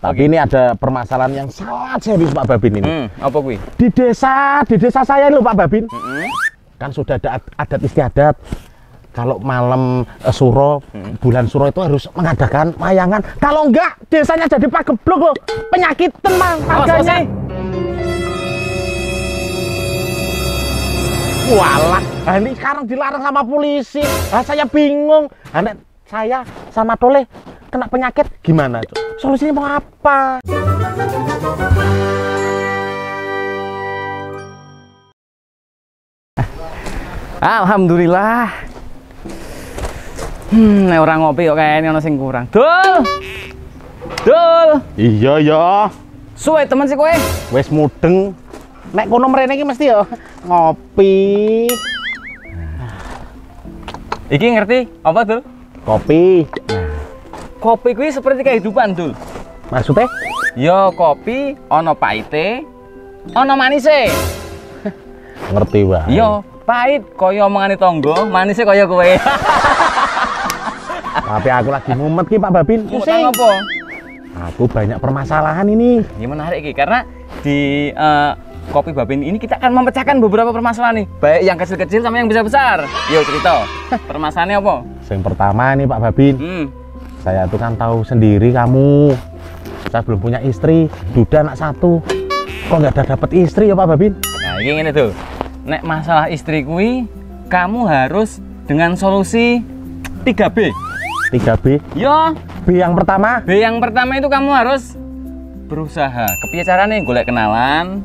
Tapi ini ada permasalahan yang sangat serius Pak Babin ini. Apa kuwi? Di desa saya ini loh Pak Babin. Kan sudah ada adat istiadat. Kalau malam suro, bulan suro itu harus mengadakan wayangan. Kalau enggak, desanya jadi pagebluk loh. Penyakit tenang harganya. Walah, ini sekarang dilarang sama polisi. Saya bingung. Saya sama Toleh kena penyakit gimana tuh? Solusinya mau apa? Alhamdulillah. Nek orang ngopi kok kayaknya ono sing kurang. Dul. Iya ya. Suwe temen sih kowe. Wes mudeng. Nek kono mrene iki mesti ya ngopi. Iki ngerti apa, Dul? Kopi. Kopi kuwi seperti kehidupan, Dul. Maksudnya? Ya kopi ono pahite, ono manise. Ngerti wae. Iya, pahit kaya omongane tangga, manise kaya kowe. Tapi aku lagi mumet ki Pak Babin. Pusing apa? Aku banyak permasalahan ini. Ini menarik ki karena di Kopi Babin ini kita akan memecahkan beberapa permasalahan nih, baik yang kecil-kecil sama yang besar-besar. Yuk cerita. Permasalahannya apa? Yang pertama nih Pak Babin. Saya tuh kan tahu sendiri kamu. Saya belum punya istri, duda anak satu. Kok nggak ada dapet istri ya Pak Babin? Nah ini tuh. Nek masalah istri kui, kamu harus dengan solusi 3B. 3B? Yo. B yang pertama? B yang pertama itu kamu harus berusaha. Kepiye carane golek kenalan,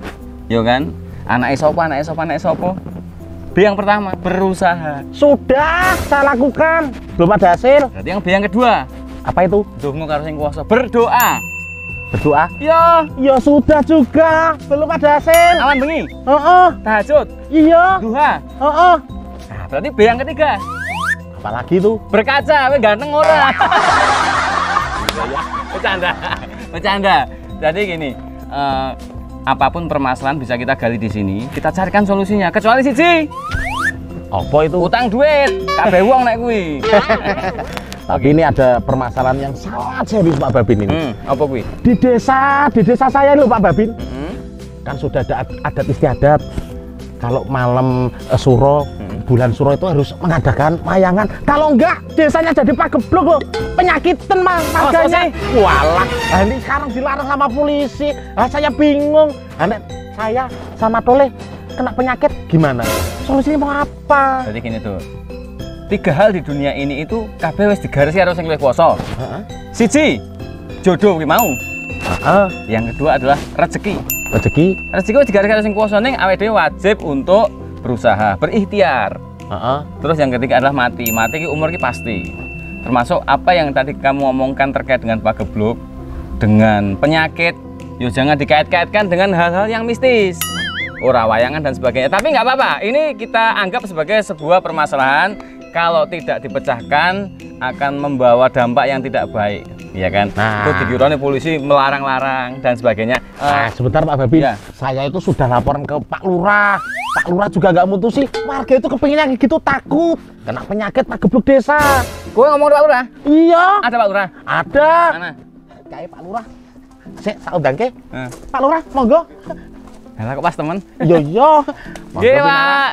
yo kan? Anake sapa? B yang pertama, berusaha. Sudah saya lakukan, belum ada hasil. Berarti yang B yang kedua, apa itu? Duhmu karo sing kuwasa, berdoa. Berdoa? Ya sudah juga, belum ada hasil. Awan bengi? Tahajud? Iya. Duha? Nah, berarti B yang ketiga. Apalagi tuh? Berkaca, we ganteng ora. Bercanda. Jadi gini, apapun permasalahan bisa kita gali di sini, kita carikan solusinya. Kecuali siji. Apa itu? Utang duit, kabeh wong nek kuwi. Tapi ini ada permasalahan yang sangat serius Pak Babin ini. Apa kuwi? Di desa saya ini loh Pak Babin. Kan sudah ada adat istiadat. Kalau malam suro, bulan suro itu harus mengadakan wayangan. Kalau enggak, desanya jadi pagebluk loh. Penyakit tenang harganya. Walah, ini sekarang dilarang sama polisi. Saya bingung. Saya sama Toleh kena penyakit gimana? Solusinya mau apa? Jadi gini tuh. 3 hal di dunia ini itu kabeh wis digarisi karo sing luwih kuwasa. Siji, jodoh kuwi mau. Yang kedua adalah rezeki. Rezeki wis digarisi karo sing kuwasa, ning awake dhewe wajib untuk berusaha, berikhtiar. Terus yang ketiga adalah mati. Mati ki umur ki pasti. Termasuk apa yang tadi kamu omongkan terkait dengan pagebluk, dengan penyakit, yo jangan dikait-kaitkan dengan hal-hal yang mistis. Ora wayangan dan sebagainya. Tapi nggak apa-apa. Ini kita anggap sebagai sebuah permasalahan. Kalau tidak dipecahkan akan membawa dampak yang tidak baik, ya kan? Itu dikiranya polisi melarang-larang dan sebagainya. Sebentar Pak Babin, ya. Saya itu sudah laporan ke Pak Lurah. Pak Lurah juga nggak mutusi. Warga itu kepinginnya gitu, takut kena penyakit pagebluk desa. Gue ngomong Pak Lurah? Iya. Ada Pak Lurah? Ada. Mana? Kayak Pak Lurah. Tak undang ke? Pak Lurah, monggo. Nah, kok pas temen? Iya. Nggih, Pak.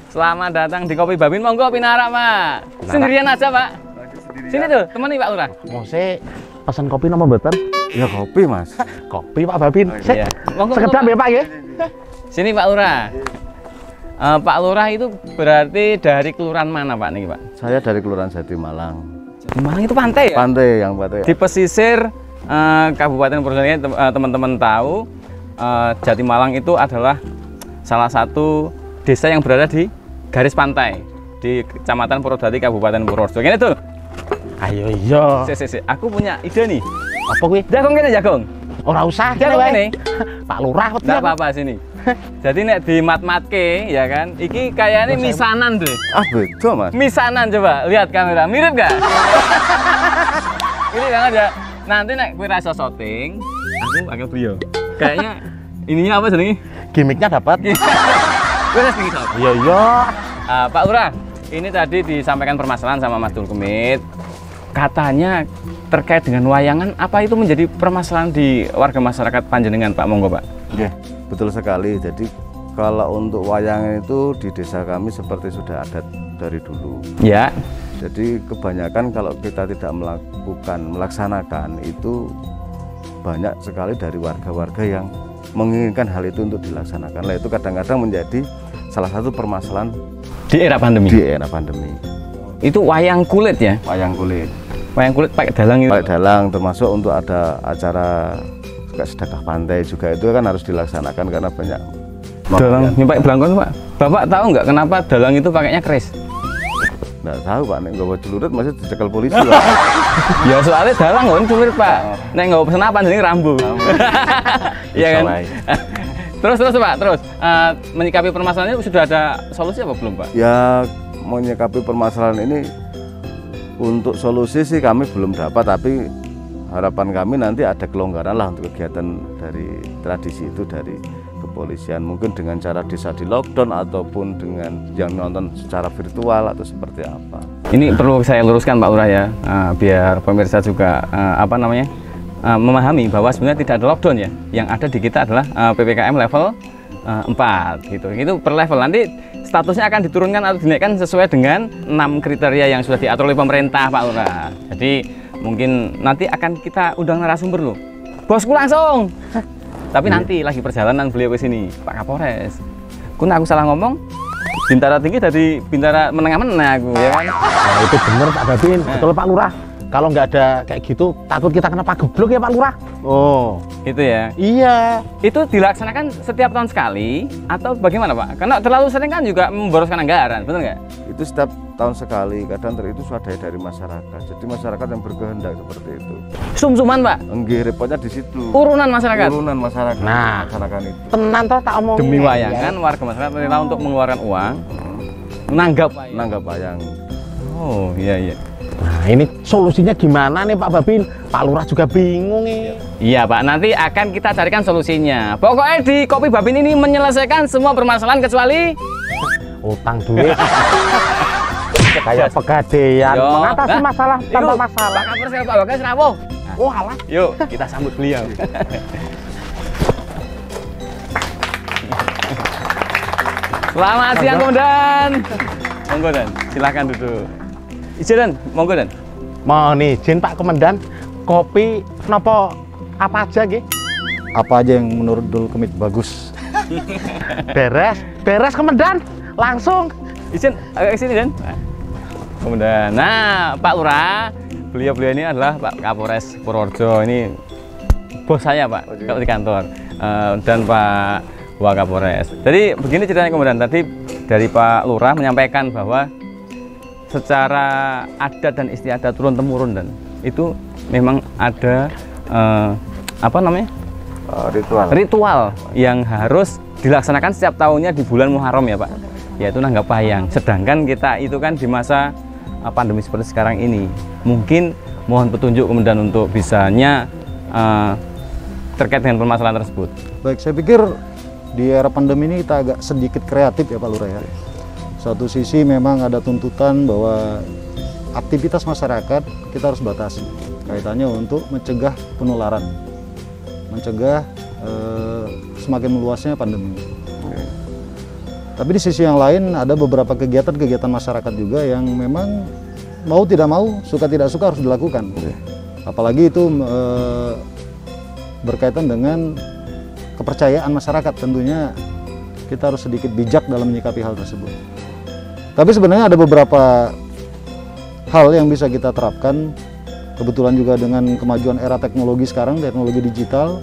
Selamat datang di Kopi Babin. Monggo pinarak, Pak. Sendirian aja, Pak. Sini tuh, temani Pak Lurah. Mau saya pesan kopi nomor mboten? Ya kopi, Mas. Kopi Pak Babin. Iya. Monggo. Sekedap ya, Pak ya. Sini Pak Lurah. Pak Lurah itu berarti dari kelurahan mana, Pak nih, Pak? Saya dari Kelurahan Jatimalang. Jatimalang itu pantai ya? Pantai yang pantai. Di pesisir Kabupaten Purworejo, teman-teman tahu Jatimalang itu adalah salah satu desa yang berada di garis pantai di Kecamatan Purwodadi, Kabupaten Purworejo. Gini tuh. Ayo iya. Aku punya ide nih. Apa kuwi? Jagung kene jagung. Ora usah jagung kene. Pak Lurah kok. Enggak apa-apa sini. Jadi nek dimat-matke ya kan. Iki kayaknya misanan deh. Beda, Mas. Misanan coba, lihat kamera. Mirip enggak? Ini banget ya. Nanti nek kowe rasa syuting, aku pakai beliau. Kayaknya ininya apa jenenge? Gimiknya dapat. Wes iki, Sob. Iya. Pak Lurah, ini tadi disampaikan permasalahan sama Mas Dul Kumit. katanya terkait dengan wayangan, apa itu menjadi permasalahan di warga masyarakat Panjenengan, Pak? Monggo, Pak. Oke, betul sekali. Jadi kalau untuk wayangan itu di desa kami seperti sudah ada dari dulu. Ya. Jadi kebanyakan kalau kita tidak melaksanakan itu banyak sekali dari warga-warga yang menginginkan hal itu untuk dilaksanakan. Nah, itu kadang-kadang menjadi salah satu permasalahan di era pandemi. Di era pandemi. Itu wayang kulit ya? Wayang kulit. Wayang kulit pakai dalang itu? Pakai dalang, termasuk untuk ada acara sedekah pantai juga itu kan harus dilaksanakan karena banyak dalang yang pakai belangkon, Pak. Bapak tahu nggak kenapa dalang itu pakainya keris? Nggak tahu, Pak. Nek nggak bawa celurit masih dicekel polisi, Pak. Ya soalnya dalang nggak celurit, Pak. Nek nggak pesen apa jadi rambu. Iya kan? Terus Pak, menyikapi permasalahan ini sudah ada solusi apa belum, Pak? Ya, menyikapi permasalahan ini untuk solusi sih kami belum dapat, tapi harapan kami nanti ada kelonggaran lah untuk kegiatan dari tradisi itu dari kepolisian, mungkin dengan cara desa di lockdown ataupun dengan yang nonton secara virtual atau seperti apa. Ini perlu saya luruskan, Pak Lurah ya, biar pemirsa juga memahami bahwa sebenarnya tidak ada lockdown ya. Yang ada di kita adalah PPKM level 4 gitu. Itu per level, nanti statusnya akan diturunkan atau dinaikkan sesuai dengan 6 kriteria yang sudah diatur oleh pemerintah, Pak Lurah. Jadi mungkin nanti akan kita undang narasumber loh. Bosku langsung. Tapi nanti lagi perjalanan beliau ke sini, Pak Kapolres. Aku salah ngomong, Bintara Tinggi dari Bintara menengah-menengah aku ya kan. Nah, itu bener Pak Babin, betul Pak Lurah. Kalau nggak ada kayak gitu, takut kita kena pagebluk ya Pak Lurah. Oh, itu ya. Iya. Itu dilaksanakan setiap tahun sekali atau bagaimana, Pak? Karena terlalu sering kan juga memboroskan anggaran, betul nggak? Itu setiap tahun sekali, kadang itu swadaya dari masyarakat. Jadi masyarakat yang berkehendak seperti itu. Sum-suman, Pak? Enggih, repotnya di situ. Urunan masyarakat. Urunan masyarakat. Nah, masyarakat itu. Tenan toh tak omongin. Demi wayangan, warga masyarakat rela untuk mengeluarkan uang, nanggap wayang. Oh, iya. Nah, ini solusinya gimana nih Pak Babin? Pak Lurah juga bingung nih. Iya Pak, nanti akan kita carikan solusinya. Pokoknya di Kopi Babin ini menyelesaikan semua permasalahan kecuali utang duit. Kayak pegadaian, mengatasi masalah tanpa masalah. Pak Kapolres Pak Bagas rawuh. Oh alah. Yuk, kita sambut beliau. Selamat siang Komandan. Monggo Dan, silakan duduk. Izin Dan, monggo Dan. Mohon izin Pak Komandan, kopi nopo apa aja nggih? Apa aja yang menurut Dul Kemit bagus? Beres Komandan. Langsung. Izin agak kesini Dan. Komandan. Nah, Pak Lurah, beliau ini adalah Pak Kapolres Purworejo. Ini bos saya Pak, kalau di kantor. Dan Pak Wakapolres. Jadi begini ceritanya Komandan. Tadi dari Pak Lurah menyampaikan bahwa secara adat dan istiadat turun temurun Dan itu memang ada ritual yang harus dilaksanakan setiap tahunnya di bulan Muharram ya Pak, yaitu nanggap wayang. Sedangkan kita itu kan di masa pandemi seperti sekarang ini, mungkin mohon petunjuk Komandan untuk bisanya terkait dengan permasalahan tersebut. Baik, saya pikir di era pandemi ini kita agak sedikit kreatif ya Pak Lurah ya. Satu sisi memang ada tuntutan bahwa aktivitas masyarakat kita harus batasi kaitannya untuk mencegah penularan, mencegah semakin meluasnya pandemi. Tapi di sisi yang lain ada beberapa kegiatan-kegiatan masyarakat juga yang memang mau tidak mau, suka tidak suka harus dilakukan. Apalagi itu berkaitan dengan kepercayaan masyarakat, tentunya kita harus sedikit bijak dalam menyikapi hal tersebut. Tapi sebenarnya ada beberapa hal yang bisa kita terapkan. Kebetulan juga dengan kemajuan era teknologi sekarang, teknologi digital.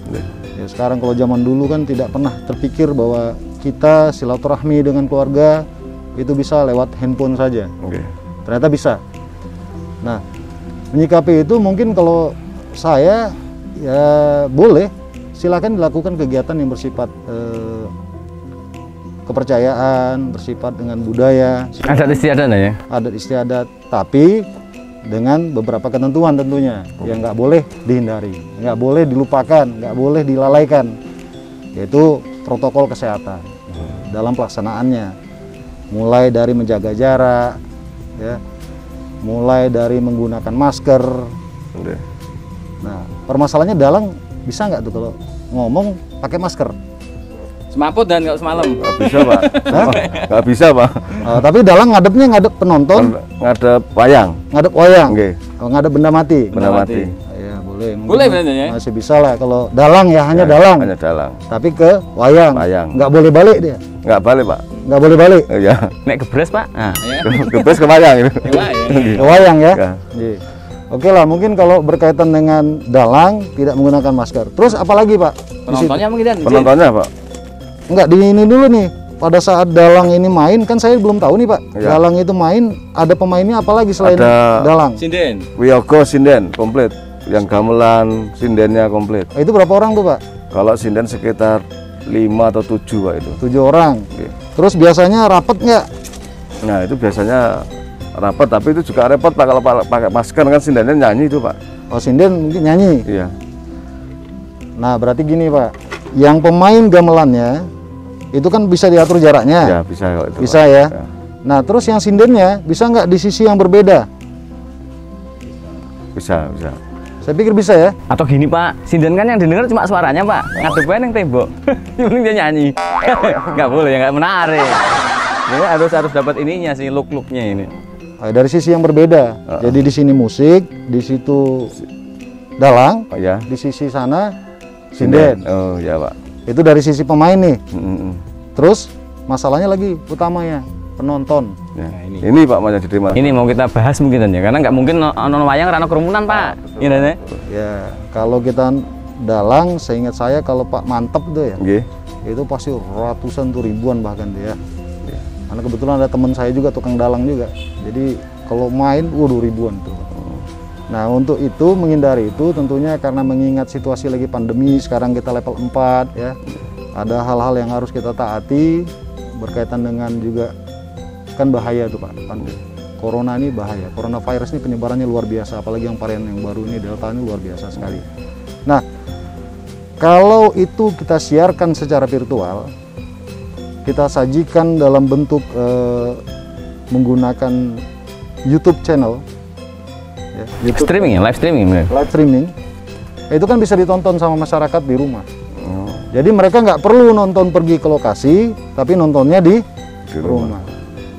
Ya, sekarang kalau zaman dulu kan tidak pernah terpikir bahwa kita silaturahmi dengan keluarga itu bisa lewat handphone saja. Ternyata bisa. Nah, menyikapi itu mungkin kalau saya ya boleh, silakan dilakukan kegiatan yang bersifat kepercayaan, bersifat dengan budaya, Adat istiadat ya? adat istiadat, tapi dengan beberapa ketentuan tentunya yang nggak boleh dihindari, nggak boleh dilupakan, nggak boleh dilalaikan, yaitu protokol kesehatan dalam pelaksanaannya, mulai dari menjaga jarak, ya, mulai dari menggunakan masker. Oke. Nah, permasalahannya dalang bisa nggak tuh kalau ngomong pakai masker? Semaput dan nggak semalam. Nggak bisa Pak. Nggak bisa Pak. Tapi dalang ngadepnya ngadep penonton, Ngadep wayang. ngadep wayang, Oke. ngadep benda mati. Benda mati. Ya boleh. mungkin Boleh benernya. masih bisa lah kalau dalang ya, hanya dalang. Hanya dalang. Tapi ke wayang. Wayang. Nggak boleh balik dia. Nggak balik Pak. Nggak boleh balik. Iya. Nek gebres Pak. Nah, ya. Gebes ke wayang itu. Ke wayang ya. Ya. Iya. Oke lah, mungkin kalau berkaitan dengan dalang tidak menggunakan masker. Terus apalagi Pak? Di situ? Penontonnya mungkin dan Penontonnya Pak. Enggak, di ini dulu nih. Pada saat dalang ini main, kan saya belum tahu nih Pak. Iya. Dalang itu main, ada pemainnya apalagi selain Ada- dalang? sinden. Wiyogo sinden komplit. Yang gamelan sindennya komplit. Itu berapa orang tuh Pak? Kalau sinden sekitar 5 atau 7 Pak itu. 7 orang. Oke. Terus biasanya rapet nggak? Nah itu biasanya rapat, tapi itu juga repot Pak kalau pakai masker kan sindennya nyanyi itu Pak. Oh, sinden mungkin nyanyi. Iya. Nah, berarti gini Pak. Yang pemain gamelannya itu kan bisa diatur jaraknya. Ya bisa kalau itu. Bisa Pak. ya. Nah, terus yang sindennya bisa nggak di sisi yang berbeda? Bisa, bisa. Saya pikir bisa ya. Atau gini Pak, sinden kan yang didengar cuma suaranya Pak, ngadepnya yang tembok. Yang penting dia nyanyi. Nggak boleh, nggak menarik. Ini harus dapat ininya sih, look-looknya ini. Dari sisi yang berbeda. Jadi di sini musik, di situ dalang, Oh ya. di sisi sana sinden. Oh ya Pak. Itu dari sisi pemain nih. Mm-mm. Terus masalahnya lagi utamanya penonton. Ya. Nah, ini. Ini Pak mau diterima. Ini mau kita bahas mungkin ya, karena nggak mungkin nonton wayang karena kerumunan Pak. Iya kan ya? Ya, kalau kita dalang, seingat saya kalau Pak Mantep tuh ya, Nggih. itu pasti ratusan tuh, ribuan bahkan dia. Karena kebetulan ada teman saya juga tukang dalang juga. Jadi kalau main, waduh ribuan tuh. Nah, untuk itu menghindari itu tentunya karena mengingat situasi lagi pandemi, sekarang kita level 4 ya. Ada hal-hal yang harus kita taati berkaitan dengan juga kan bahaya tuh Pak. Corona ini bahaya. Coronavirus ini penyebarannya luar biasa, apalagi yang varian yang baru ini Delta ini luar biasa sekali. Nah, kalau itu kita siarkan secara virtual, kita sajikan dalam bentuk menggunakan YouTube channel, ya, YouTube Streaming ya, live streaming. Bener. live streaming, itu kan bisa ditonton sama masyarakat di rumah. Oh, Jadi mereka nggak perlu nonton pergi ke lokasi, tapi nontonnya di di rumah.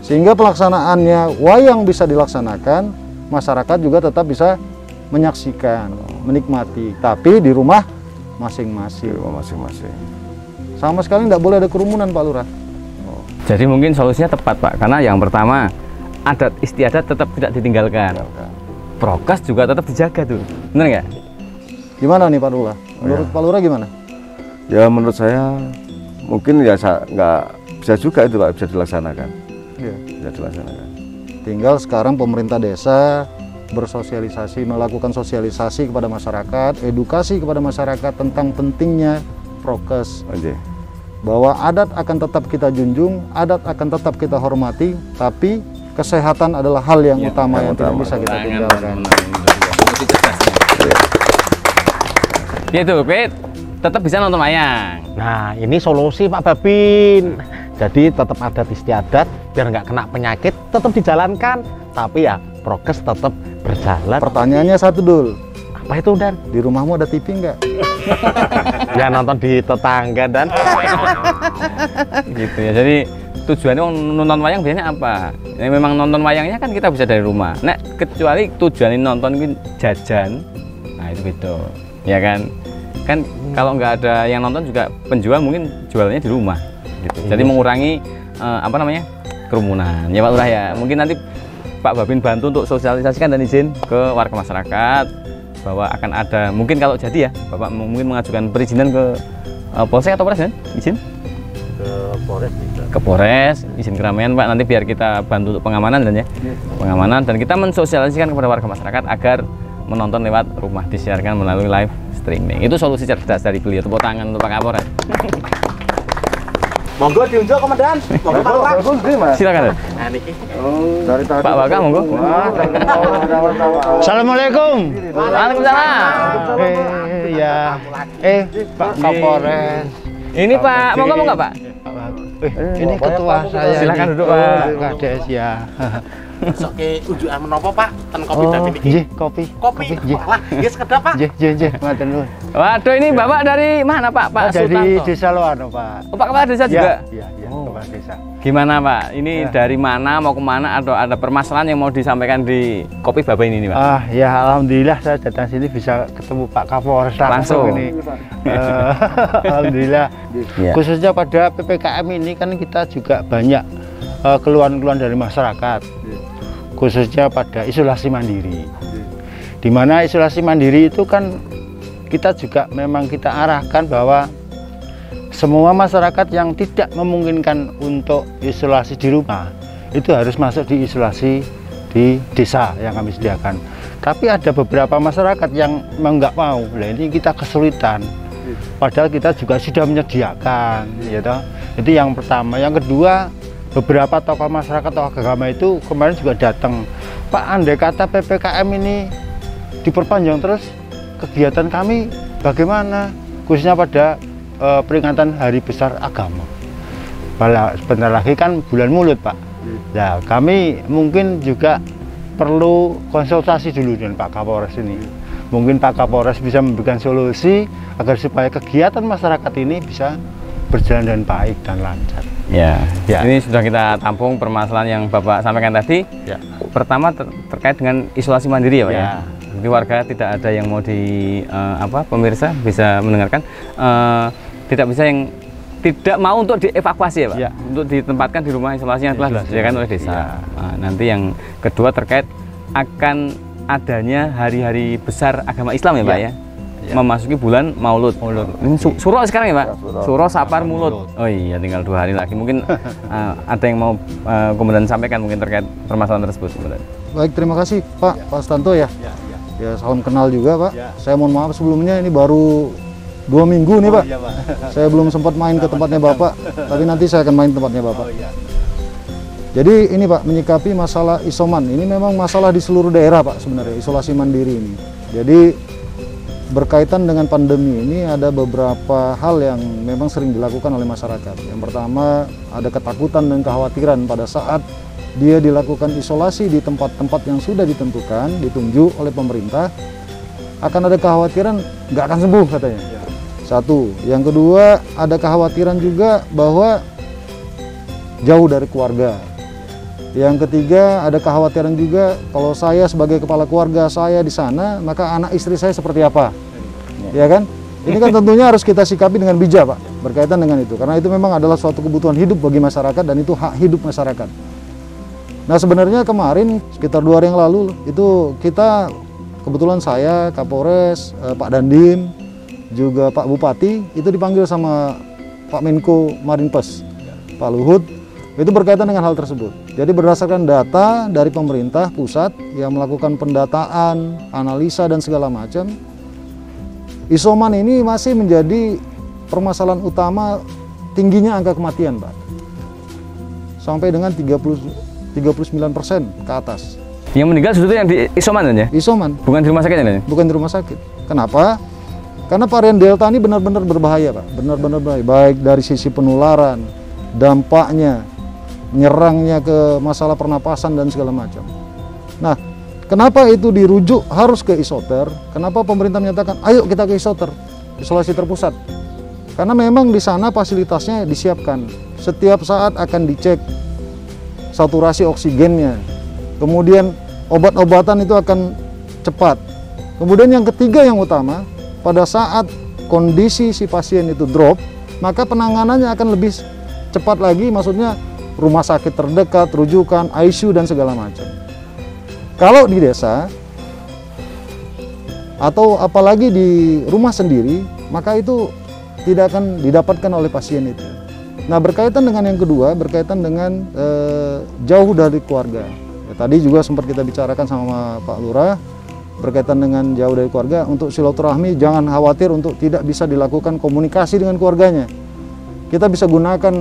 Sehingga pelaksanaannya wayang bisa dilaksanakan, masyarakat juga tetap bisa menyaksikan, menikmati, tapi di rumah Di masing-masing. rumah masing-masing. Sama sekali nggak boleh ada kerumunan Pak Lurah. Jadi mungkin solusinya tepat Pak, karena yang pertama adat istiadat tetap tidak ditinggalkan. Prokes juga tetap dijaga tuh, bener nggak? Gimana nih Pak Lurah? Menurut Pak Lurah gimana? Ya menurut saya mungkin ya nggak bisa juga itu Pak, bisa dilaksanakan. Iya. Bisa dilaksanakan. Tinggal sekarang pemerintah desa bersosialisasi, melakukan sosialisasi kepada masyarakat, edukasi kepada masyarakat tentang pentingnya prokes, Oke. bahwa adat akan tetap kita junjung, adat akan tetap kita hormati, tapi kesehatan adalah hal yang utama yang tidak bisa kita tinggalkan. Ya itu, Pit. Tetap bisa nonton wayang. Nah, ini solusi Pak Babin. Jadi tetap adat istiadat, biar nggak kena penyakit, tetap dijalankan. Tapi ya prokes tetap berjalan. Pertanyaannya satu dul, Apa itu Dan? di rumahmu ada TV nggak? Ya nonton di tetangga Dan. Gitu ya. Jadi tujuannya nonton wayang biasanya apa? Ya, memang nonton wayangnya kan kita bisa dari rumah. Nek kecuali tujuannya nonton ini jajan, nah itu beda. Ya kan? Kan kalau nggak ada yang nonton juga penjual mungkin jualannya di rumah. Gitu. Jadi mengurangi apa namanya kerumunan. Ya Pak Lurah ya. Mungkin nanti Pak Babin bantu untuk sosialisasikan dan izin ke warga masyarakat bahwa akan ada mungkin kalau jadi ya Bapak mungkin mengajukan perizinan ke Polsek atau Polres kan? Izin? Ke Polres, izin keramaian Pak, nanti biar kita bantu untuk pengamanan dan ya. Pengamanan dan kita mensosialisasikan kepada warga masyarakat agar menonton lewat rumah, disiarkan melalui live streaming. Itu solusi cerdas dari beliau. Tepuk tangan untuk Pak Kapolres. Monggo diunjuk Komandan. Monggo Pak Lurah. Silakan. Nah niki. Dari tadi. Pak Waka monggo. Assalamualaikum. Waalaikumsalam. Ya. Pak Kapolres. Ini Pak, monggo monggo Pak. Ini ketua saya. Silakan ini. duduk, Pak. Kades ya. Sok ke unjukan menapa Pak? Ten kopi Oh, David iki. nggih, kopi. Kopi. nggih. Walah, nggih sekedap Pak. Nggih, ngaten nuwun. Waduh, ini Bapak dari mana Pak? Pak Dari Sutanto. Desa Loano, Pak. Oh, Pak Kepala Desa juga? Iya, Oh. Kepala Desa. Gimana Pak? Ini Ya. dari mana, mau kemana, atau ada permasalahan yang mau disampaikan di kopi Bapak ini Pak? Ah, ya alhamdulillah saya datang sini bisa ketemu Pak Kapolres Langsung. ini. Alhamdulillah. Iya. Khususnya pada PPKM ini kan kita juga banyak keluhan-keluhan dari masyarakat. Khususnya pada isolasi mandiri. Di mana isolasi mandiri itu kan kita juga memang kita arahkan bahwa semua masyarakat yang tidak memungkinkan untuk isolasi di rumah itu harus masuk di isolasi di desa yang kami sediakan. Tapi ada beberapa masyarakat yang memang nggak mau. Nah ini kita kesulitan. Padahal kita juga sudah menyediakan, ya toh. Itu yang pertama. Yang kedua, beberapa tokoh masyarakat, tokoh agama itu kemarin juga datang. Pak, andai kata PPKM ini diperpanjang terus, kegiatan kami bagaimana? Khususnya pada peringatan Hari Besar Agama. Sebentar lagi kan bulan Maulud, Pak. Nah, kami mungkin juga perlu konsultasi dulu dengan Pak Kapolres ini. Mungkin Pak Kapolres bisa memberikan solusi agar supaya kegiatan masyarakat ini bisa berjalan dengan baik dan lancar. Ya, Ya. ini sudah kita tampung permasalahan yang Bapak sampaikan tadi. Ya. Pertama terkait dengan isolasi mandiri ya Pak ya. Ya. Jadi warga tidak ada yang mau pemirsa bisa mendengarkan, tidak bisa yang tidak mau untuk dievakuasi ya Pak, Ya. untuk ditempatkan di rumah isolasi yang telah Isolasi. disediakan oleh desa. Ya. Nah, nanti yang kedua terkait akan adanya hari-hari besar agama Islam ya Pak Ya. ya. Memasuki bulan Maulud. Ini suro sekarang ya Pak? Suro, Sapar, Mulud. Oh iya, tinggal 2 hari lagi. Mungkin ada yang mau kemudian sampaikan mungkin terkait permasalahan tersebut. Baik, terima kasih Pak Sutanto ya. Ya, salam kenal juga Pak. Saya mohon maaf sebelumnya, ini baru 2 minggu nih Pak. Saya belum sempat main ke tempatnya Bapak, tapi nanti saya akan main ke tempatnya Bapak. Jadi ini Pak, menyikapi masalah isoman, ini memang masalah di seluruh daerah Pak sebenarnya, isolasi mandiri ini. Jadi berkaitan dengan pandemi ini ada beberapa hal yang memang sering dilakukan oleh masyarakat. Yang pertama, ada ketakutan dan kekhawatiran pada saat dia dilakukan isolasi di tempat-tempat yang sudah ditentukan, ditunjuk oleh pemerintah, akan ada kekhawatiran nggak akan sembuh katanya. Satu. Yang kedua, ada kekhawatiran juga bahwa jauh dari keluarga. Yang ketiga, ada kekhawatiran juga kalau saya sebagai kepala keluarga saya di sana, maka anak istri saya seperti apa? Ya kan? Ini kan tentunya harus kita sikapi dengan bijak, Pak, berkaitan dengan itu. Karena itu memang adalah suatu kebutuhan hidup bagi masyarakat dan itu hak hidup masyarakat. Nah, sebenarnya kemarin sekitar 2 hari yang lalu itu kita kebetulan saya, Kapolres, Pak Dandim, juga Pak Bupati itu dipanggil sama Pak Menko Marinpes, Pak Luhut. Itu berkaitan dengan hal tersebut. Jadi berdasarkan data dari pemerintah pusat yang melakukan pendataan, analisa dan segala macam, isoman ini masih menjadi permasalahan utama tingginya angka kematian, Pak. Sampai dengan 39% ke atas. Yang meninggal justru yang di isoman ya? Isoman, Bukan di rumah sakit ya? bukan di rumah sakit. Kenapa? Karena varian Delta ini benar-benar berbahaya, Pak. Benar-benar berbahaya. Baik dari sisi penularan, dampaknya, nyerangnya ke masalah pernapasan dan segala macam. Nah, kenapa itu dirujuk harus ke isoter? Kenapa pemerintah menyatakan, ayo kita ke isoter, isolasi terpusat? Karena memang di sana fasilitasnya disiapkan. Setiap saat akan dicek saturasi oksigennya. Kemudian obat-obatan itu akan cepat. Kemudian yang ketiga yang utama, pada saat kondisi si pasien itu drop, maka penanganannya akan lebih cepat lagi, maksudnya rumah sakit terdekat, rujukan, ICU dan segala macam. Kalau di desa atau apalagi di rumah sendiri, maka itu tidak akan didapatkan oleh pasien itu. Nah, berkaitan dengan yang kedua, berkaitan dengan jauh dari keluarga. Ya, tadi juga sempat kita bicarakan sama Pak Lurah, berkaitan dengan jauh dari keluarga, untuk silaturahmi jangan khawatir untuk tidak bisa dilakukan komunikasi dengan keluarganya. Kita bisa gunakan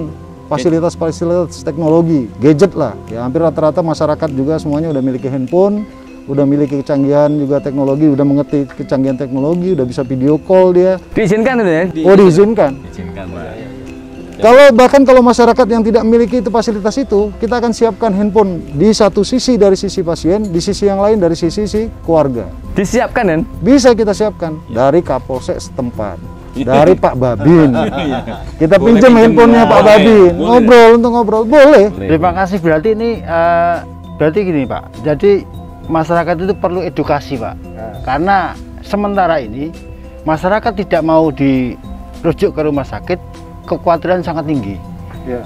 fasilitas-fasilitas teknologi, gadget lah. Ya, hampir rata-rata masyarakat juga semuanya udah miliki handphone, udah miliki kecanggihan juga teknologi, udah mengerti kecanggihan teknologi, udah bisa video call dia. Diizinkan itu ya? Oh, diizinkan. Diizinkan Pak. Kalau masyarakat yang tidak memiliki itu fasilitas itu, kita akan siapkan handphone di satu sisi dari sisi pasien, di sisi yang lain dari sisi keluarga. Disiapkan kan? Bisa kita siapkan dari Kapolsek setempat, dari Pak Babin. Kita pinjam handphonenya Pak Babin, ngobrol, boleh. Terima kasih. Berarti ini berarti gini Pak. Jadi masyarakat itu perlu edukasi Pak. Karena sementara ini masyarakat tidak mau dirujuk ke rumah sakit, kekhawatiran sangat tinggi.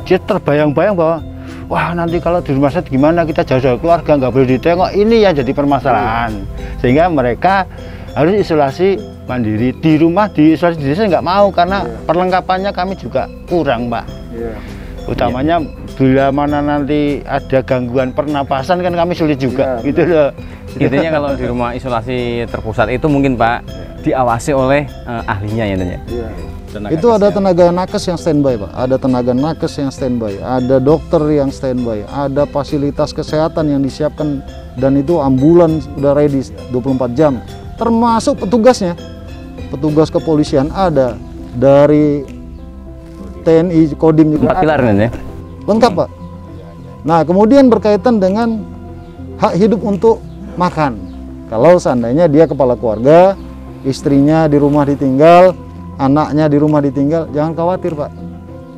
Dia terbayang-bayang bahwa wah nanti kalau di rumah sakit gimana, kita jauh-jauh keluarga nggak boleh ditengok, ini yang jadi permasalahan. Sehingga mereka harus isolasi mandiri di rumah, di isolasi diri saya nggak mau karena perlengkapannya kami juga kurang Pak. Utamanya bila mana nanti ada gangguan pernapasan kan kami sulit juga gitu loh. Intinya kalau di rumah isolasi terpusat itu mungkin Pak diawasi oleh ahlinya ya tentunya. Itu ada tenaga nakes yang standby Pak, ada tenaga nakes yang standby, ada dokter yang standby, ada fasilitas kesehatan yang disiapkan dan itu ambulan sudah ready 24 jam. Termasuk petugasnya, petugas kepolisian ada, dari TNI, Kodim juga 4 pilar ya? Lengkap Pak. Nah kemudian berkaitan dengan hak hidup untuk makan. Kalau seandainya dia kepala keluarga, istrinya di rumah ditinggal, anaknya di rumah ditinggal, jangan khawatir Pak.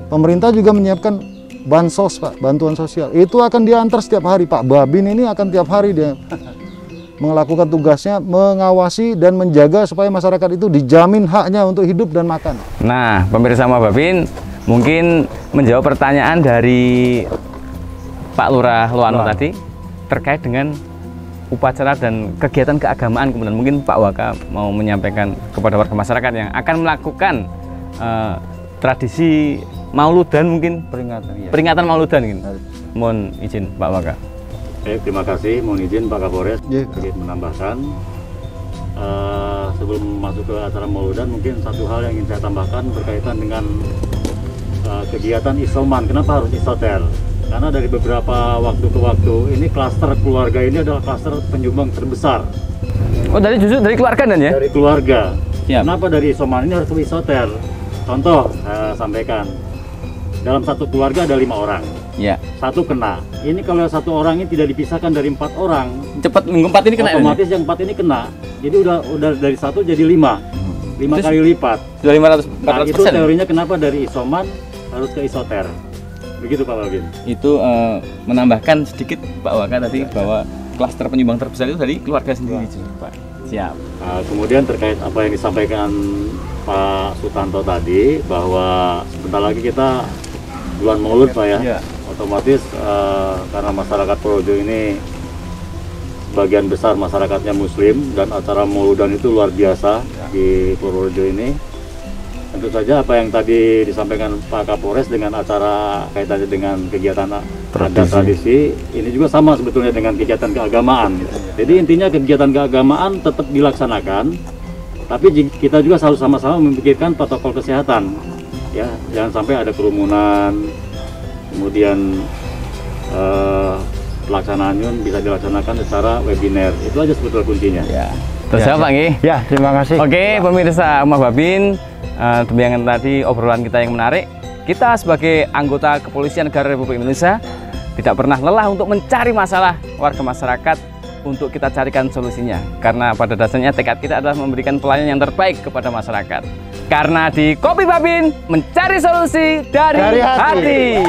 Pemerintah juga menyiapkan bansos Pak, bantuan sosial. Itu akan diantar setiap hari Pak. Babin ini akan tiap hari dia melakukan tugasnya, mengawasi dan menjaga supaya masyarakat itu dijamin haknya untuk hidup dan makan. Nah, pemirsa sama Babin mungkin menjawab pertanyaan dari Pak Lurah Loano tadi terkait dengan upacara dan kegiatan keagamaan. Kemudian mungkin Pak Waka mau menyampaikan kepada warga masyarakat yang akan melakukan tradisi Mauludan, mungkin peringatan Mauludan ini. Mohon izin Pak Waka. Baik, terima kasih. Mohon izin Pak Kapolres sedikit menambahkan. Sebelum masuk ke acara Mauludan, mungkin satu hal yang ingin saya tambahkan berkaitan dengan kegiatan isoman. Kenapa harus isoter? Karena dari beberapa waktu ke waktu ini klaster keluarga ini adalah klaster penyumbang terbesar. Oh, justru dari keluarga dan ya? Dari keluarga. Siap. Kenapa dari isoman ini harus isoter? Contoh saya sampaikan, dalam satu keluarga ada 5 orang. Ya. Satu kena. Ini kalau satu orang ini tidak dipisahkan dari 4 orang, Cepat minggu 4 ini kena. otomatis yang 4 ini kena. Jadi udah dari 1 jadi 5. 5 kali lipat. Sudah 500 Nah, 400%. itu teorinya kenapa dari isoman harus ke isoter. Begitu Pak Babin. Itu menambahkan sedikit Pak Waka tadi bahwa klaster penyumbang terbesar itu dari keluarga sendiri Pak. Siap. Nah, kemudian terkait apa yang disampaikan Pak Sutanto tadi bahwa sebentar lagi kita bulan Maulud Pak ya. Otomatis karena masyarakat Purworejo ini sebagian besar masyarakatnya Muslim dan acara Mauludan itu luar biasa di Purworejo ini. Tentu saja apa yang tadi disampaikan Pak Kapolres dengan acara kaitannya dengan kegiatan adat tradisi, ini juga sama sebetulnya dengan kegiatan keagamaan. Jadi intinya kegiatan keagamaan tetap dilaksanakan, tapi kita juga selalu sama-sama memikirkan protokol kesehatan. Ya, jangan sampai ada kerumunan, kemudian pelaksanaannya bisa dilaksanakan secara webinar. Itu aja sebetulnya kuncinya. Ya. Terus siapa Nggih? Ya, terima kasih. Oke, pemirsa Rumah Babin, demikian tadi obrolan kita yang menarik. Kita sebagai anggota Kepolisian Negara Republik Indonesia tidak pernah lelah untuk mencari masalah warga masyarakat untuk kita carikan solusinya. Karena pada dasarnya tekad kita adalah memberikan pelayanan yang terbaik kepada masyarakat. Karena di Kopi Babin mencari solusi dari hati.